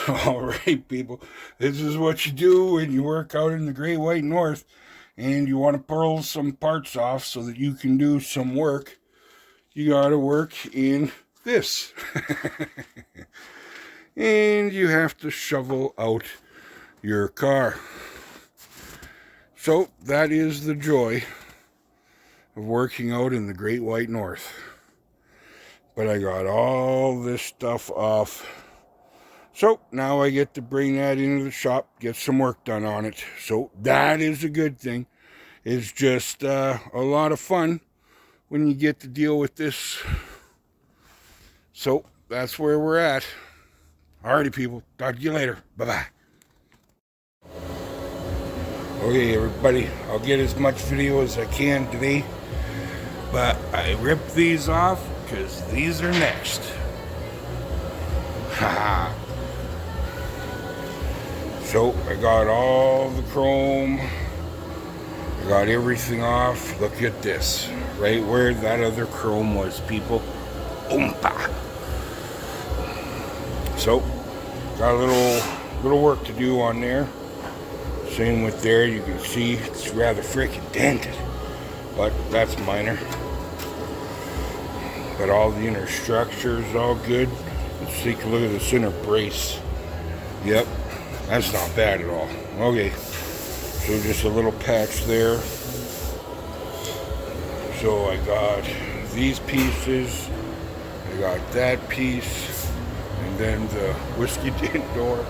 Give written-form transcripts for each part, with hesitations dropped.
All right, people. This is what you do when you work out in the Great White North and you want to pull some parts off so that you can do some work. You got to work in this. And you have to shovel out your car. So that is the joy of working out in the Great White North. But I got all this stuff off. So now I get to bring that into the shop, get some work done on it. So that is a good thing. It's just a lot of fun when you get to deal with this. So that's where we're at. Alrighty, people. Talk to you later. Bye-bye. Okay, everybody. I'll get as much video as I can today. But I ripped these off because these are next. Haha. So I got all the chrome, I got everything off. Look at this, right where that other chrome was, people. Oompa. So got a little work to do on there. Same with there, you can see it's rather freaking dented, but that's minor. Got all the inner structures all good. Let's take a look at this inner brace. Yep. That's not bad at all. Okay, so just a little patch there. So I got these pieces, I got that piece, and then the whiskey tin door.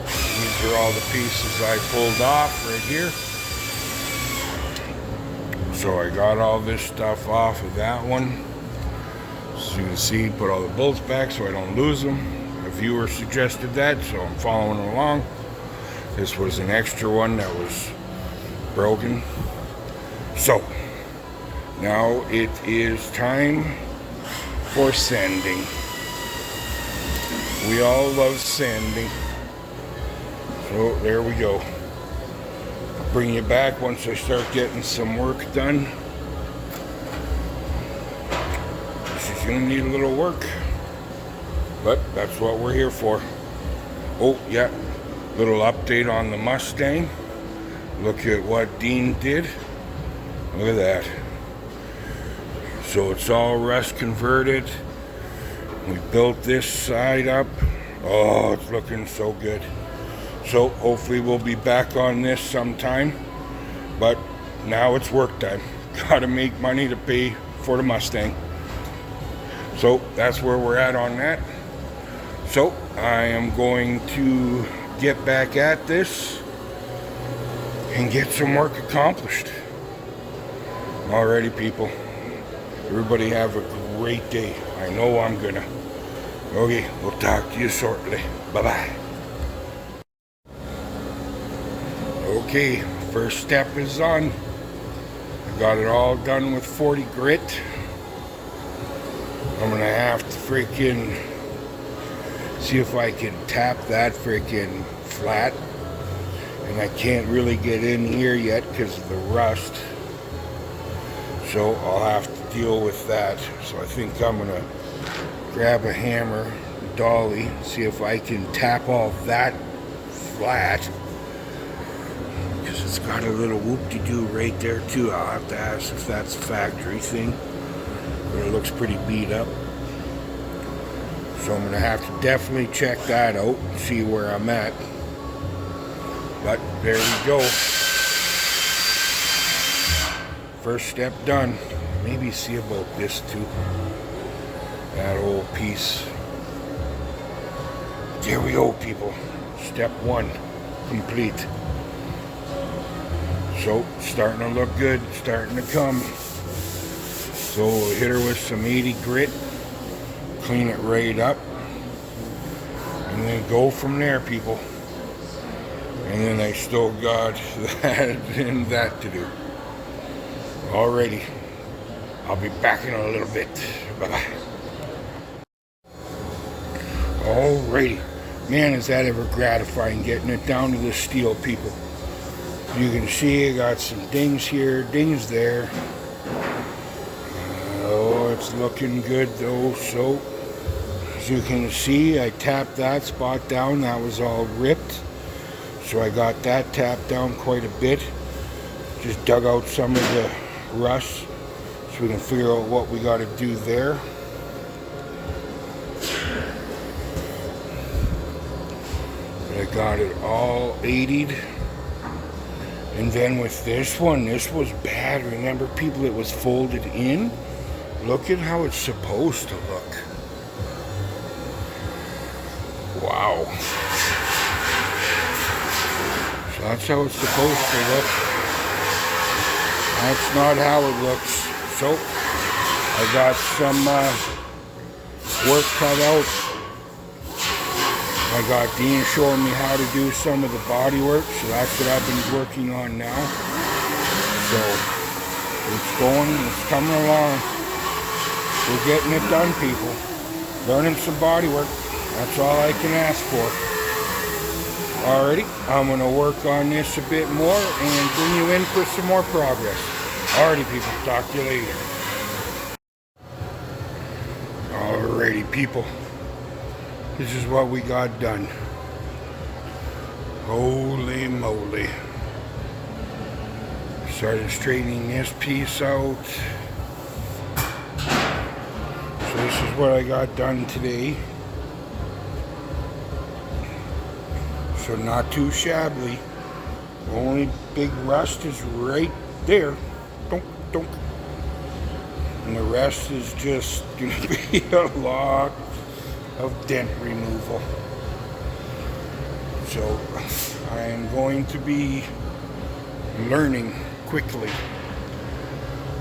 These are all the pieces I pulled off right here. So I got all this stuff off of that one. As you can see, put all the bolts back so I don't lose them. A viewer suggested that, so I'm following along. This was an extra one that was broken. So now it is time for sanding. We all love sanding. So there we go. I'll bring you back once I start getting some work done. This is gonna need a little work, but that's what we're here for. Oh, yeah, little update on the Mustang. Look at what Dean did. Look at that. So it's all rust converted. We built this side up. Oh, it's looking so good. So hopefully we'll be back on this sometime. But now it's work time. Gotta make money to pay for the Mustang. So that's where we're at on that. So I am going to get back at this and get some work accomplished. Alrighty, people. Everybody have a great day. I know I'm gonna. Okay, we'll talk to you shortly. Bye-bye. Okay, first step is on. I got it all done with 40 grit. I'm gonna have to freaking see if I can tap that freaking flat. And I can't really get in here yet because of the rust. So I'll have to deal with that. So I think I'm gonna grab a hammer, dolly, see if I can tap all that flat. Because it's got a little whoop-de-doo right there too. I'll have to ask if that's a factory thing. But it looks pretty beat up. So I'm gonna have to definitely check that out and see where I'm at. But there we go. First step done. Maybe see about this too. That old piece. There we go, people. Step one complete. So starting to look good, starting to come. So we'll hit her with some 80 grit, clean it right up, and then go from there, people. And then I still got that and that to do. Alrighty, I'll be back in a little bit. Bye-bye. Alrighty, man, is that ever gratifying getting it down to the steel, people. You can see I got some dings here, dings there. Oh, it's looking good though. So As you can see, I tapped that spot down. That was all ripped. So I got that tapped down quite a bit. Just dug out some of the rust so we can figure out what we got to do there. But I got it all 80'd. And then with this one, this was bad. Remember, people, it was folded in. Look at how it's supposed to look. Wow. So that's how it's supposed to look. That's not how it looks. So I got some work cut out. I got Dean showing me how to do some of the body work, so that's what I've been working on now. So it's going, it's coming along. We're getting it done, people. Learning some body work. That's all I can ask for. Alrighty, I'm going to work on this a bit more and bring you in for some more progress. Alrighty, people, talk to you later. Alrighty, people. This is what we got done. Holy moly. Started straightening this piece out. So this is what I got done today. So not too shabbily. The only big rust is right there. Donk, donk. And the rest is just going to be a lot of dent removal. So I am going to be learning quickly.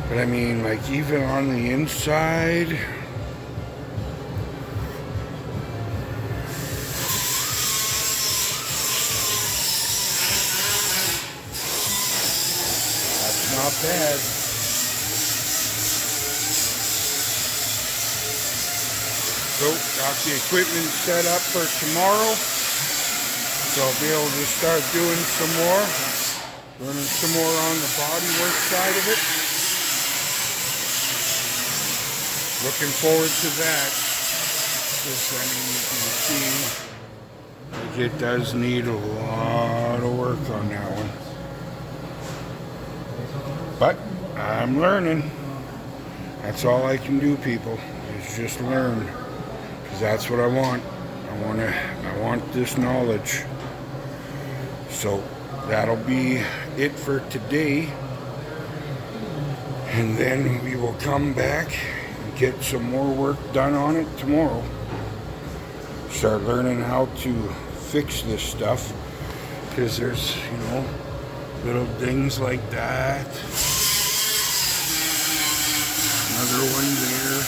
But I mean, like, even on the inside, that's not bad. So, got the equipment set up for tomorrow. So I'll be able to start doing some more. Learning some more on the bodywork side of it. Looking forward to that. Because, I mean, you can see, like, it does need a lot of work on that one. But, I'm learning. That's all I can do, people, is just learn. Because that's what I want. I want this knowledge. So that'll be it for today. And then we will come back and get some more work done on it tomorrow. Start learning how to fix this stuff. Because there's, you know, little things like that. Another one there.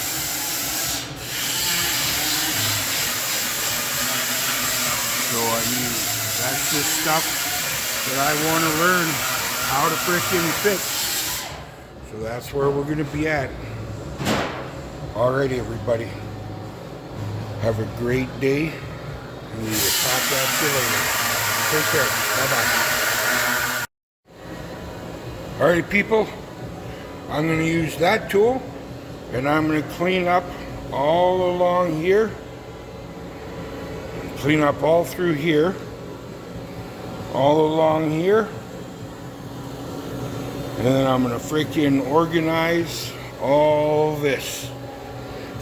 So, I mean, that's just stuff that I want to learn how to frickin' fix. So that's where we're going to be at. Alrighty, everybody. Have a great day. And we will talk to you later. Take care. Bye-bye. Alright, people. I'm going to use that tool. And I'm going to clean up all along here. Clean up all through here, all along here, and then I'm gonna freaking organize all this,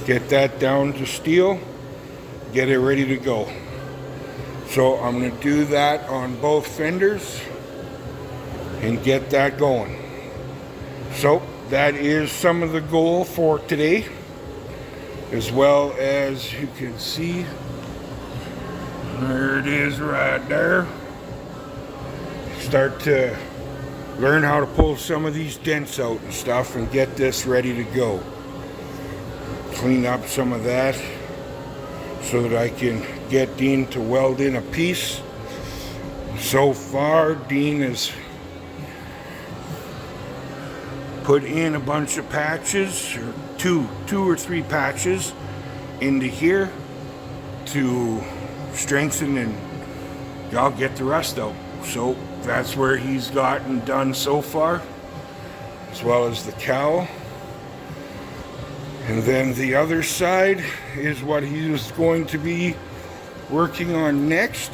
get that down to steel, get it ready to go. So I'm gonna do that on both fenders and get that going. So that is some of the goal for today, as well as you can see. There it is right there. Start to learn how to pull some of these dents out and stuff and get this ready to go. Clean up some of that so that I can get Dean to weld in a piece. So far, Dean has put in a bunch of patches, or two or three patches into here to strengthen and I'll get the rest out. So that's where he's gotten done so far, as well as the cowl. And then the other side is what he is going to be working on next,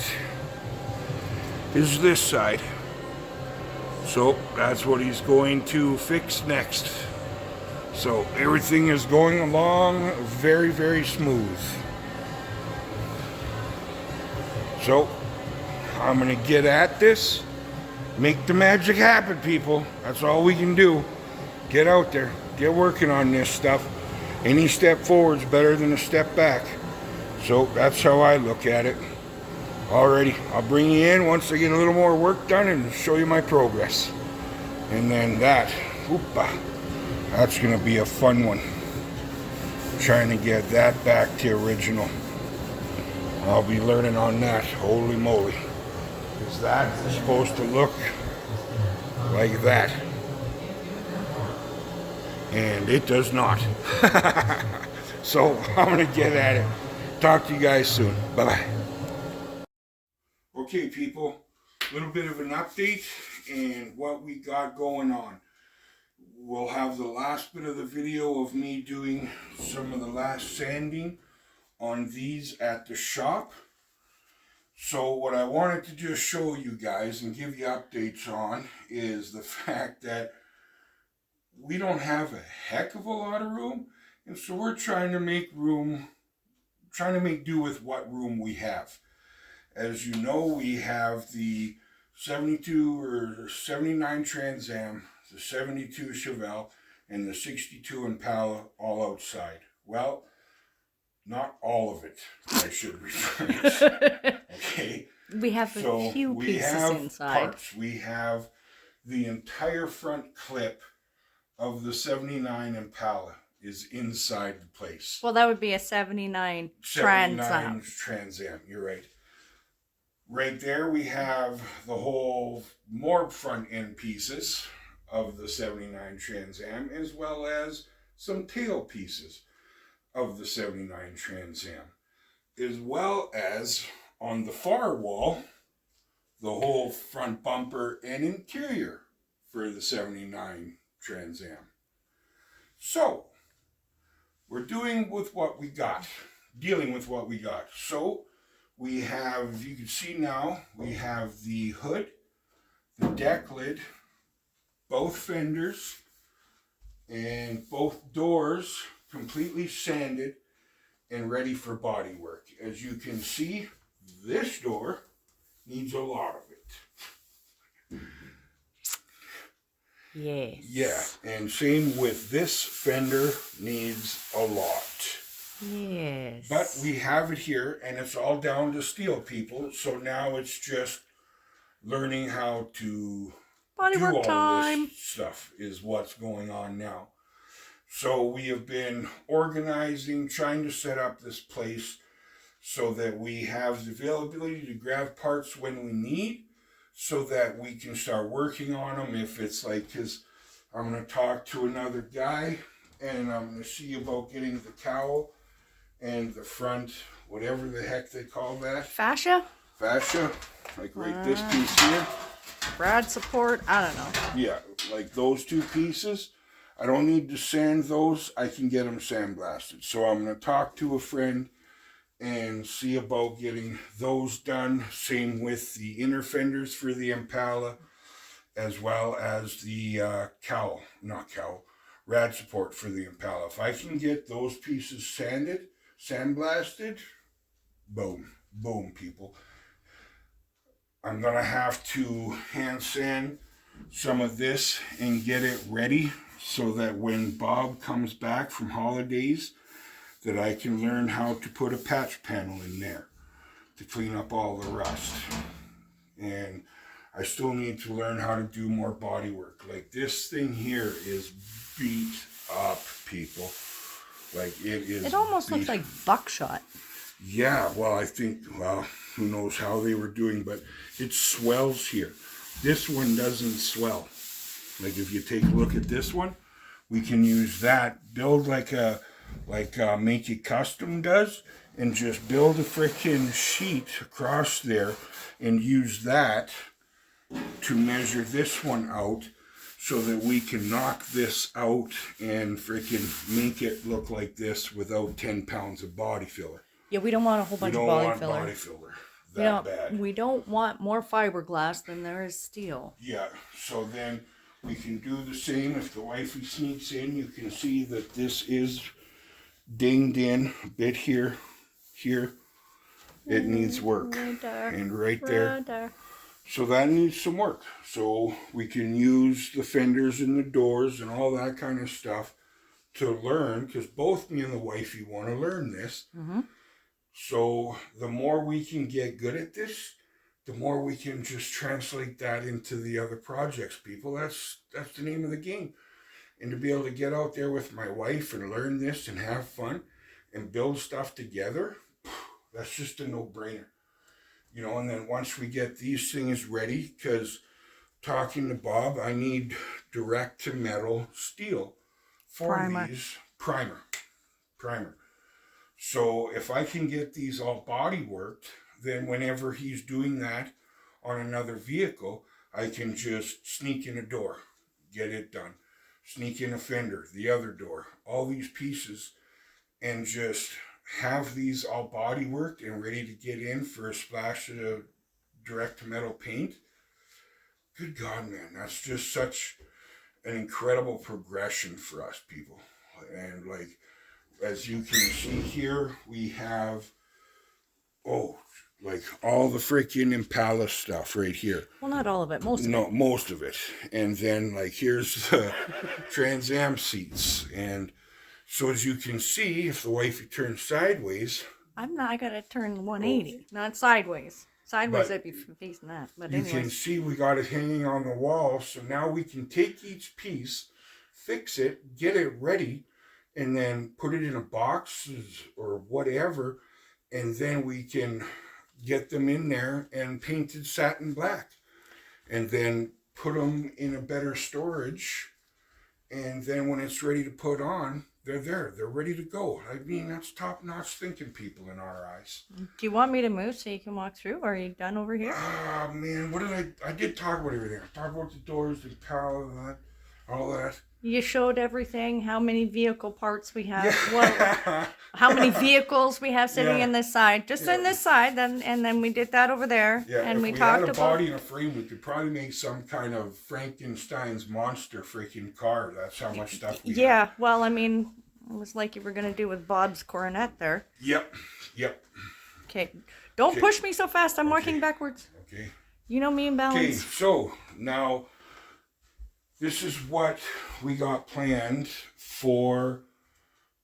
is this side. So that's what he's going to fix next. So everything is going along very, very smooth. So I'm gonna get at this, make the magic happen, people. That's all we can do. Get out there, get working on this stuff. Any step forward is better than a step back. So that's how I look at it. Alrighty, I'll bring you in once I get a little more work done and show you my progress. And then that's gonna be a fun one. Trying to get that back to original. I'll be learning on that, holy moly. Because that is supposed to look like that. And it does not. So I'm gonna get at it. Talk to you guys soon. Bye-bye. Okay, people, a little bit of an update and what we got going on. We'll have the last bit of the video of me doing some of the last sanding on these at the shop. So what I wanted to just show you guys and give you updates on is the fact that we don't have a heck of a lot of room, and so we're trying to make do with what room we have. As you know, we have the 72 or 79 Trans Am, the 72 Chevelle, and the 62 Impala all outside. Well, not all of it, I should rephrase. Okay. We have a few pieces inside. Parts. We have the entire front clip of the 79 Impala is inside the place. Well, that would be a 79 Trans Am. Trans Am, you're right. Right there we have the whole more front end pieces of the 79 Trans Am, as well as some tail pieces of the 79 Trans Am, as well as on the far wall, the whole front bumper and interior for the 79 Trans Am. So, we're dealing with what we got. So, we have, you can see now, we have the hood, the deck lid, both fenders, and both doors completely sanded and ready for body work. As you can see, this door needs a lot of it. Yes. Yeah, and same with this fender needs a lot. Yes. But we have it here, and it's all down to steel, people. So now it's just learning how to do all time. this stuff is what's going on now. So we have been organizing, trying to set up this place so that we have the availability to grab parts when we need, so that we can start working on them. If it's like, because I'm going to talk to another guy and I'm going to see about getting the cowl and the front, whatever the heck they call that. Fascia, like right this piece here. rad support, I don't know. Yeah, like those two pieces. I don't need to sand those. I can get them sandblasted. So I'm going to talk to a friend and see about getting those done. Same with the inner fenders for the Impala, as well as the rad support for the Impala. If I can get those pieces sandblasted, boom, people. I'm going to have to hand sand some of this and get it ready so that when Bob comes back from holidays, that I can learn how to put a patch panel in there to clean up all the rust. And I still need to learn how to do more body work. Like this thing here is beat up, people. Like it is. It almost looks like buckshot. Yeah, well, I think, who knows how they were doing, but it swells here. This one doesn't swell. Like if you take a look at this one, we can use that, build like Make It Custom does, and just build a freaking sheet across there and use that to measure this one out so that we can knock this out and freaking make it look like this without 10 pounds of body filler. Yeah, we don't want a whole bunch of body filler. Body filler that bad. We don't want more fiberglass than there is steel. Yeah, so then we can do the same. If the wifey sneaks in, you can see that this is dinged in a bit here. It needs work. And right there. So that needs some work. So we can use the fenders and the doors and all that kind of stuff to learn, because both me and the wifey want to learn this. Mm-hmm. So the more we can get good at this, the more we can just translate that into the other projects, people. That's the name of the game. And to be able to get out there with my wife and learn this and have fun and build stuff together, that's just a no-brainer. You know, and then once we get these things ready, because talking to Bob, I need direct to metal steel for these primer. So if I can get these all body worked, then whenever he's doing that on another vehicle, I can just sneak in a door, get it done. Sneak in a fender, the other door, all these pieces, and just have these all body worked and ready to get in for a splash of direct to metal paint. Good God, man, that's just such an incredible progression for us people. And like, as you can see here, we have, like all the freaking Impala stuff right here. Well, not all of it, most of it. No, most of it. And then like here's the Trans Am seats. And so as you can see, if the wifey turns sideways. I gotta turn 180, not sideways. Sideways I'd be facing that. But anyways. You can see we got it hanging on the wall. So now we can take each piece, fix it, get it ready, and then put it in a box or whatever. And then we can get them in there and painted satin black, and then put them in a better storage, and then when it's ready to put on, they're ready to go. I mean, that's top-notch thinking, people, in our eyes. Do you want me to move so you can walk through, or are you done over here? Oh man, what did I did talk about everything. I talked about the doors, the pallet, all that. You showed everything, how many vehicle parts we have, how many vehicles we have sitting in this side, just in this side, and then we did that over there, and we talked about... If we had a body and a frame, we could probably make some kind of Frankenstein's monster freaking car. That's how much stuff we have. Well, I mean, it was like you were going to do with Bob's coronet there. Yep. Okay, don't push me so fast, I'm working backwards. Okay. You know me and balance. Okay, so now... this is what we got planned for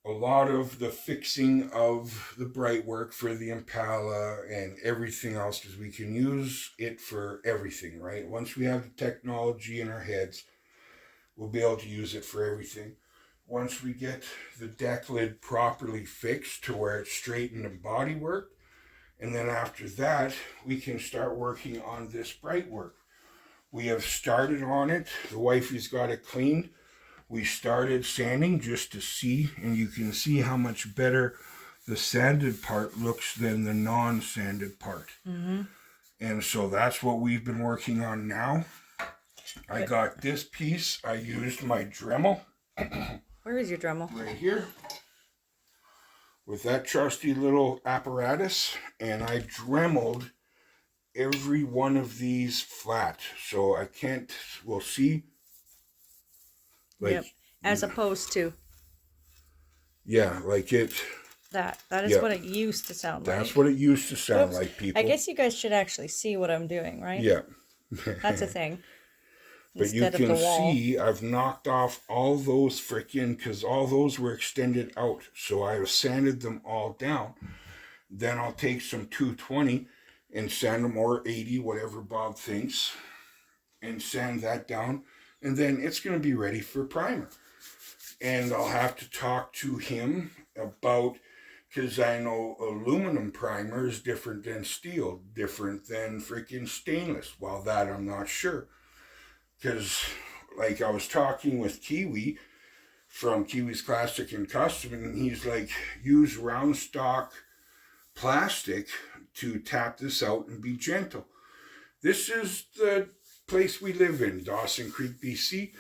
a lot of the fixing of the bright work for the Impala and everything else, because we can use it for everything, right? Once we have the technology in our heads, we'll be able to use it for everything. Once we get the deck lid properly fixed to where it's straightened and body work, and then after that, we can start working on this bright work. We have started on it. The wifey's got it cleaned. We started sanding just to see, and you can see how much better the sanded part looks than the non-sanded part. Mm-hmm. And so that's what we've been working on now. I got this piece. I used my Dremel. Where is your Dremel? Right here. With that trusty little apparatus, and I Dremeled every one of these flat, so I can't, we'll see. Like, as opposed to. Yeah, like it. That is what it used to sound like. That's what it used to sound like, people. I guess you guys should actually see what I'm doing, right? Yeah. That's a thing. But you can see I've knocked off all those because all those were extended out. So I sanded them all down. Then I'll take some 220 and sand them, or 80, whatever Bob thinks, and sand that down, and then it's going to be ready for primer. And I'll have to talk to him about, because I know aluminum primer is different than steel, different than freaking stainless. Well, that I'm not sure, because like I was talking with Kiwi from Kiwi's Classic and Custom, and he's like, use round stock plastic to tap this out and be gentle. This is the place we live in, Dawson Creek, BC,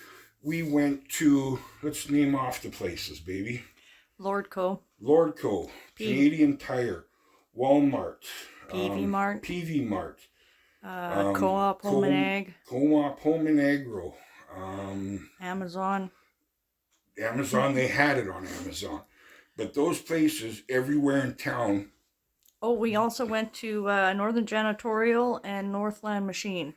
we went to, let's name off the places, baby. Lordco, Canadian Tire, Walmart, PV Mart, Co-op, Home and Ag, Co-op, Home and Agro, Amazon. They had it on Amazon. But those places everywhere in town. Oh, we also went to Northern Janitorial and Northland Machine.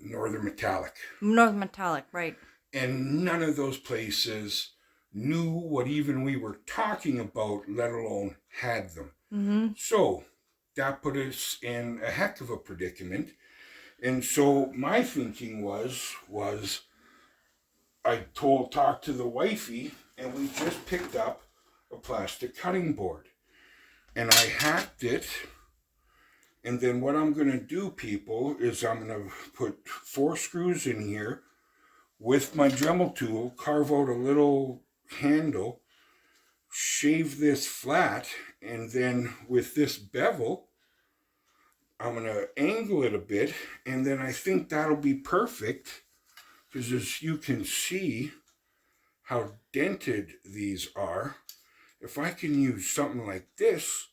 Northern Metallic, right. And none of those places knew what even we were talking about, let alone had them. Mm-hmm. So that put us in a heck of a predicament. And so my thinking was I talked to the wifey, and we just picked up a plastic cutting board. And I hacked it. And then what I'm going to do, people, is I'm going to put 4 screws in here with my Dremel tool, carve out a little handle, shave this flat, and then with this bevel, I'm going to angle it a bit, and then I think that'll be perfect, because as you can see how dented these are, if I can use something like this,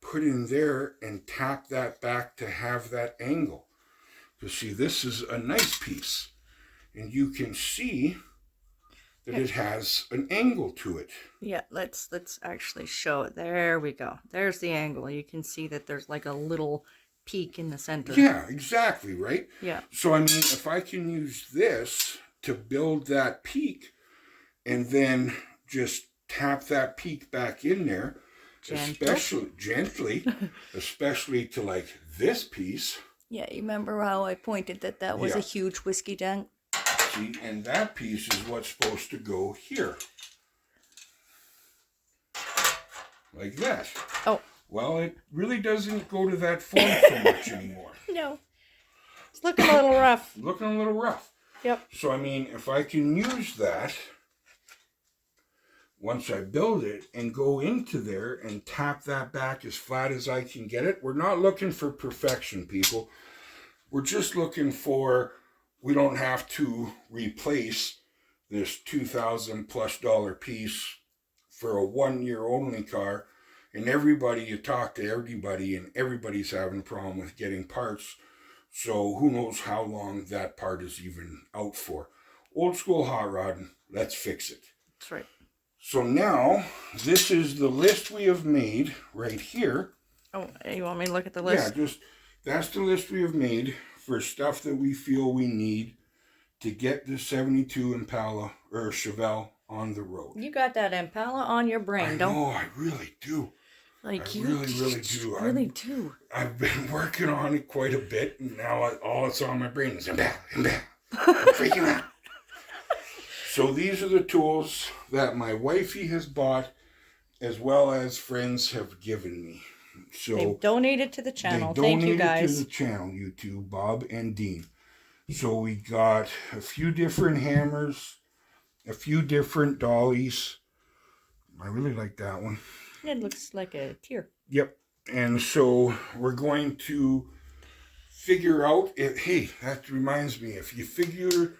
put in there and tap that back to have that angle. You see, this is a nice piece, and you can see that it has an angle to it. Yeah, let's actually show it. There we go. There's the angle. You can see that there's like a little peak in the center. Yeah, exactly, right? Yeah. So I mean, if I can use this to build that peak and then just tap that peak back in there, gently, especially to like this piece. Yeah, you remember how I pointed that was a huge whiskey dent? See, and that piece is what's supposed to go here. Like that. Oh. Well, it really doesn't go to that form so much anymore. No. It's looking a little rough. Yep. So, I mean, if I can use that, once I build it, and go into there and tap that back as flat as I can get it, we're not looking for perfection, people. We're just looking for, we don't have to replace this $2,000+ piece for a 1-year only car. And you talk to everybody, and everybody's having a problem with getting parts. So who knows how long that part is even out for. Old school hot rod, let's fix it. That's right. So now, this is the list we have made right here. Oh, you want me to look at the list? Yeah, that's the list we have made for stuff that we feel we need to get the 72 Impala or Chevelle on the road. You got that Impala on your brain, don't you? I really do. Like, you really do. Really do. I've been working on it quite a bit, and now all it's on my brain is Impala. I'm freaking out. So these are the tools that my wifey has bought, as well as friends have given me. So they donated to the channel. Thank you, guys. To the channel, you two, Bob and Dean. So we got a few different hammers, a few different dollies. I really like that one. It looks like a tear. Yep. And so we're going to figure out hey, that reminds me, if you figure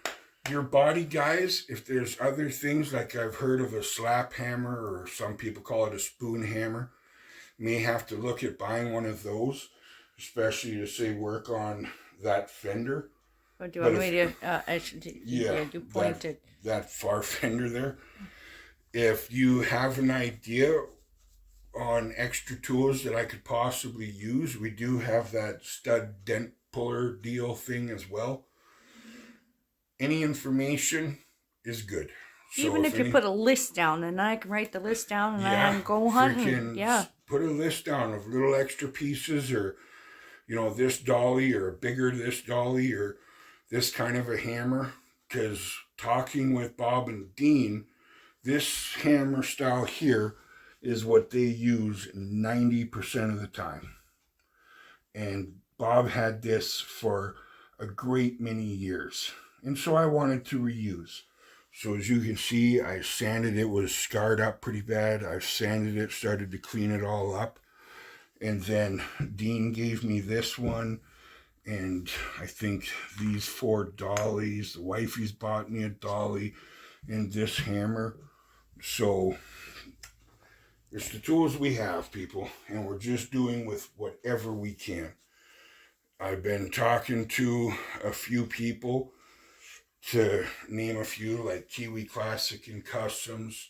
your body, guys, if there's other things, like I've heard of a slap hammer, or some people call it a spoon hammer, may have to look at buying one of those, especially to say work on that fender. Or do you want me to do pointed? That far fender there. If you have an idea on extra tools that I could possibly use, we do have that stud dent puller deal thing as well. Any information is good. So even if you put a list down, and I can write the list down, and I can go hunting. Yeah. Put a list down of little extra pieces, or this dolly, or a bigger this dolly, or this kind of a hammer. Because talking with Bob and Dean, this hammer style here is what they use 90% of the time. And Bob had this for a great many years. And so I wanted to reuse. So as you can see, I sanded it. It was scarred up pretty bad. I sanded it, started to clean it all up. And then Dean gave me this one. And I think these 4 dollies, the wifey's bought me a dolly and this hammer. So it's the tools we have, people, and we're just doing with whatever we can. I've been talking to a few people, to name a few, like Kiwi Classic and Customs,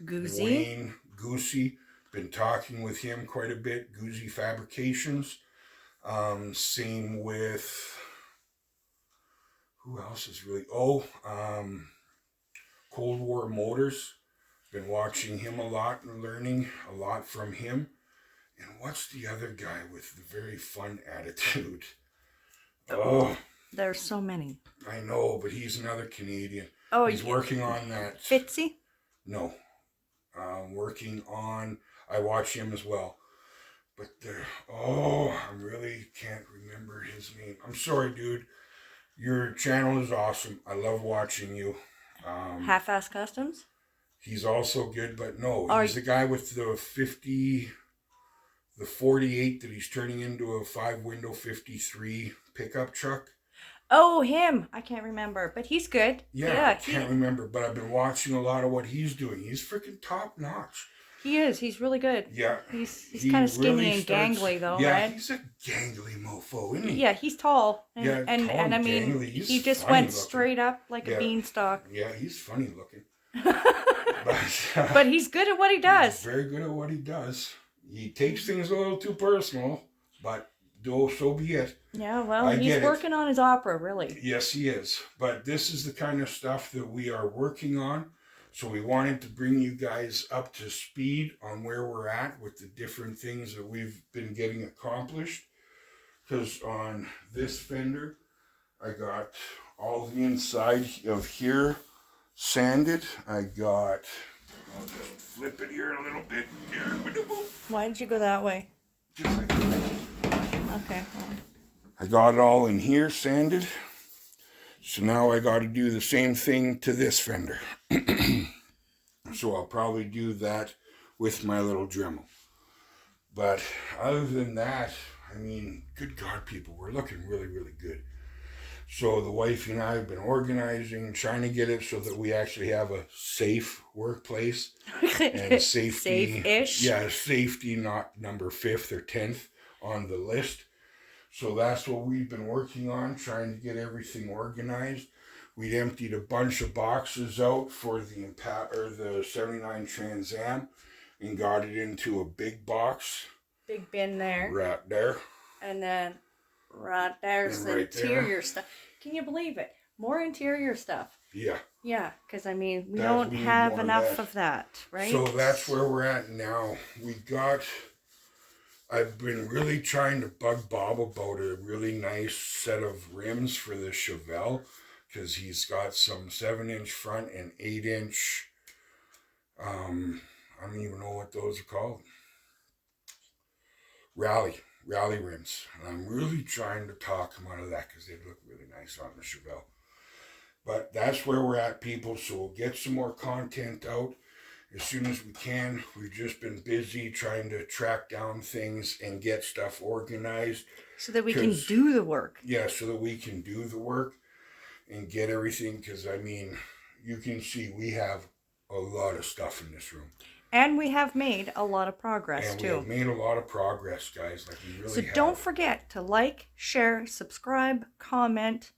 Goosey. Goosey. Been talking with him quite a bit. Goosey Fabrications. Same with, who else is really, Cold War Motors. Been watching him a lot and learning a lot from him. And what's the other guy with the very fun attitude? Oh, there's so many. I know, but he's another Canadian. Oh, he's working on that. Fitzy? No. Working on, I watch him as well. But I really can't remember his name. I'm sorry, dude. Your channel is awesome. I love watching you. Half-Ass Customs? He's also good, but no. He's the guy with the 48 that he's turning into a 5-window 53 pickup truck. Oh, him. I can't remember, but he's good. Yeah, I can't remember, but I've been watching a lot of what he's doing. He's freaking top notch. He is. He's really good. Yeah. He's kind of skinny really and gangly, though, yeah, right? Yeah, he's a gangly mofo, isn't he? Yeah, he's tall. And, tall and I mean, gangly. he just went straight up like a beanstalk. Yeah, he's funny looking. But he's good at what he does. He's very good at what he does. He takes things a little too personal, but so be it. Yeah, well, he's working on his opera, really. Yes, he is. But this is the kind of stuff that we are working on. So we wanted to bring you guys up to speed on where we're at with the different things that we've been getting accomplished. Because on this fender, I got all the inside of here sanded. I'll just flip it here a little bit. Why did you go that way? Just like that. Okay. I got it all in here sanded. So now I got to do the same thing to this fender. So I'll probably do that with my little Dremel. But other than that, I mean, good God, people, we're looking really, really good. So the wife and I have been organizing, trying to get it so that we actually have a safe workplace. And safety. Safe-ish? Yeah, safety, not number 5th or 10th on the list. So that's what we've been working on, trying to get everything organized. We'd emptied a bunch of boxes out for the 79 Trans Am and got it into a big box. Big bin there. Right there. And then right there's the interior stuff. Can you believe it? More interior stuff. Yeah. Yeah, because I mean, we don't have enough of that, right? So that's where we're at now. I've been really trying to bug Bob about a really nice set of rims for the Chevelle, because he's got some 7-inch front and 8-inch, I don't even know what those are called. Rally rims. And I'm really trying to talk him out of that because they look really nice on the Chevelle. But that's where we're at, people. So we'll get some more content out as soon as we can. We've just been busy trying to track down things and get stuff organized. So that we can do the work. Yeah, so that we can do the work and get everything. Because, I mean, you can see we have a lot of stuff in this room. And we have made a lot of progress, too. We have made a lot of progress, guys. Like, we really have. Don't forget to like, share, subscribe, comment.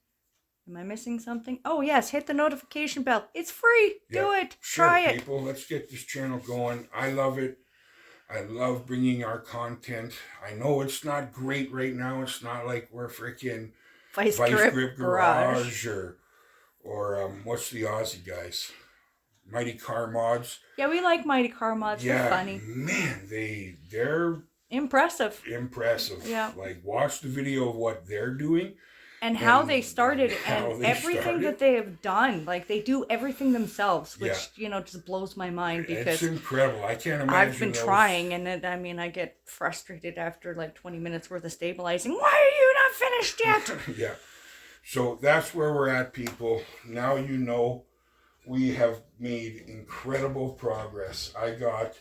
Am I missing something? Oh, yes. Hit the notification bell. It's free. Do it. Try it. People, let's get this channel going. I love it. I love bringing our content. I know it's not great right now. It's not like we're freaking Vice Grip Garage or what's the Aussie guys? Mighty Car Mods. Yeah, we like Mighty Car Mods. They're funny. Man, they're impressive. Yeah. Like, watch the video of what they're doing. And how they started and everything that they have done. Like, they do everything themselves, which, just blows my mind because... It's incredible. I can't imagine I've been trying, and I get frustrated after, 20 minutes worth of stabilizing. Why are you not finished yet? Yeah. So, that's where we're at, people. Now you know we have made incredible progress. I got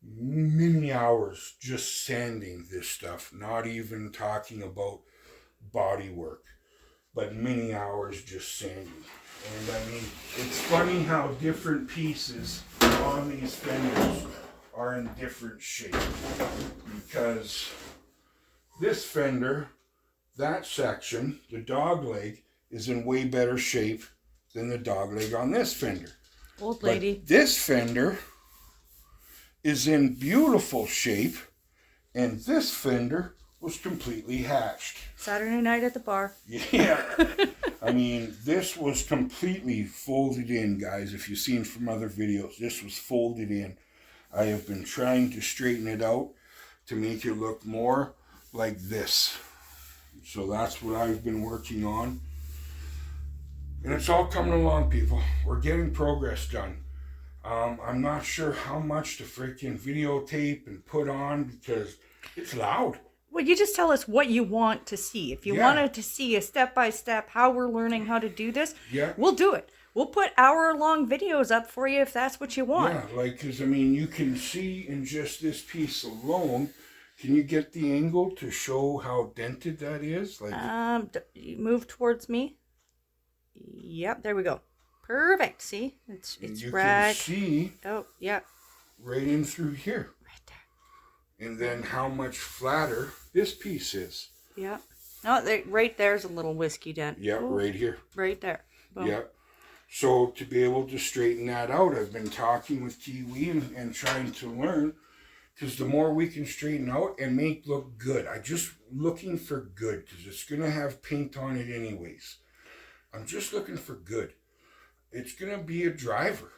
many hours just sanding this stuff, not even talking about bodywork, but many hours just sanding. And I mean, it's funny how different pieces on these fenders are in different shape, because this fender, that section, the dog leg, is in way better shape than the dog leg on this fender. Old lady. But this fender is in beautiful shape, and this fender was completely hatched. Saturday night at the bar. Yeah. I mean, this was completely folded in, guys. If you've seen from other videos, this was folded in. I have been trying to straighten it out to make it look more like this. So that's what I've been working on. And it's all coming along, people. We're getting progress done. I'm not sure how much to freaking videotape and put on because it's loud. Well, you just tell us what you want to see. If you wanted to see a step-by-step how we're learning how to do this, we'll do it. We'll put hour-long videos up for you if that's what you want. Yeah, like, because, I mean, you can see in just this piece alone. Can you get the angle to show how dented that is? Like, you move towards me. Yep, there we go. Perfect. See, it's you right. can see. Oh, yeah. Right in through here. Right there. And then how much flatter this piece is. Yeah. No, right there's a little whiskey dent. Yeah, right here. Right there. Boom. Yeah. So to be able to straighten that out, I've been talking with Kiwi and trying to learn, because the more we can straighten out and make look good, I'm just looking for good, because it's going to have paint on it anyways. I'm just looking for good. It's going to be a driver.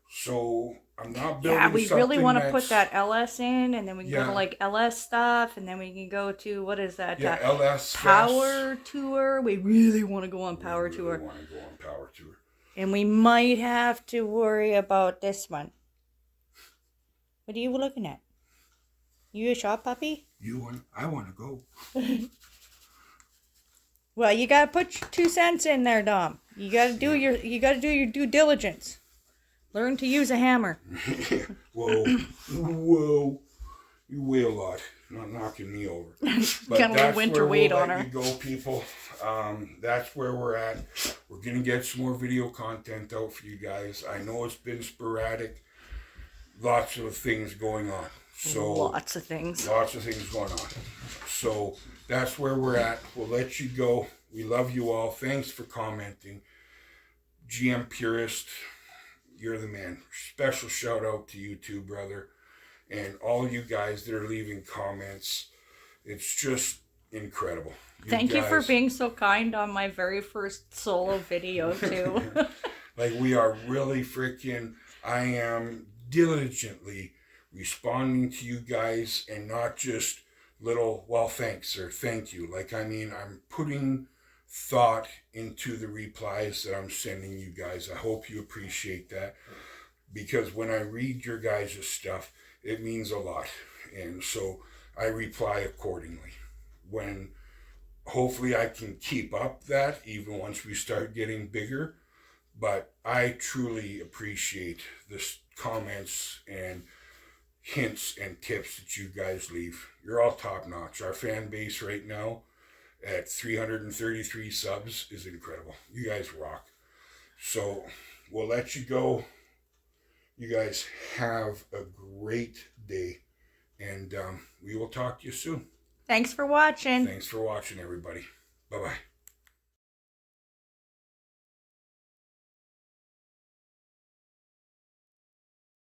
So I'm not building something. Yeah, we really want to put that LS in, and then we can go to like LS stuff, and then we can go to, what is that? Yeah, LS Power Tour. We really want to go on Power Tour. We want to go on Power Tour. And we might have to worry about this one. What are you looking at? You a shop puppy? I want to go. Well, you gotta put your 2 cents in there, Dom. You gotta do your due diligence. Learn to use a hammer. Whoa, you weigh a lot. Not knocking me over. But got a little winter weight on her. You go, people. That's where we're at. We're gonna get some more video content out for you guys. I know it's been sporadic. Lots of things going on. So lots of things going on. So that's where we're at. We'll let you go. We love you all. Thanks for commenting. GM Purist, you're the man. Special shout out to you too, brother. And all you guys that are leaving comments. It's just incredible. Thank you for being so kind on my very first solo video too. Like, we are really freaking, I am diligently responding to you guys, and not just little, well, thanks or thank you. Like, I mean, I'm putting thought into the replies that I'm sending you guys. I hope you appreciate that, because when I read your guys' stuff, it means a lot. And so I reply accordingly. When hopefully I can keep up that even once we start getting bigger. But I truly appreciate the comments and hints and tips that you guys leave. You're all top notch. Our fan base right now at 333 subs is incredible. You guys rock. So we'll let you go. You guys have a great day, and we will talk to you soon. Thanks for watching. Thanks for watching, everybody. Bye-bye.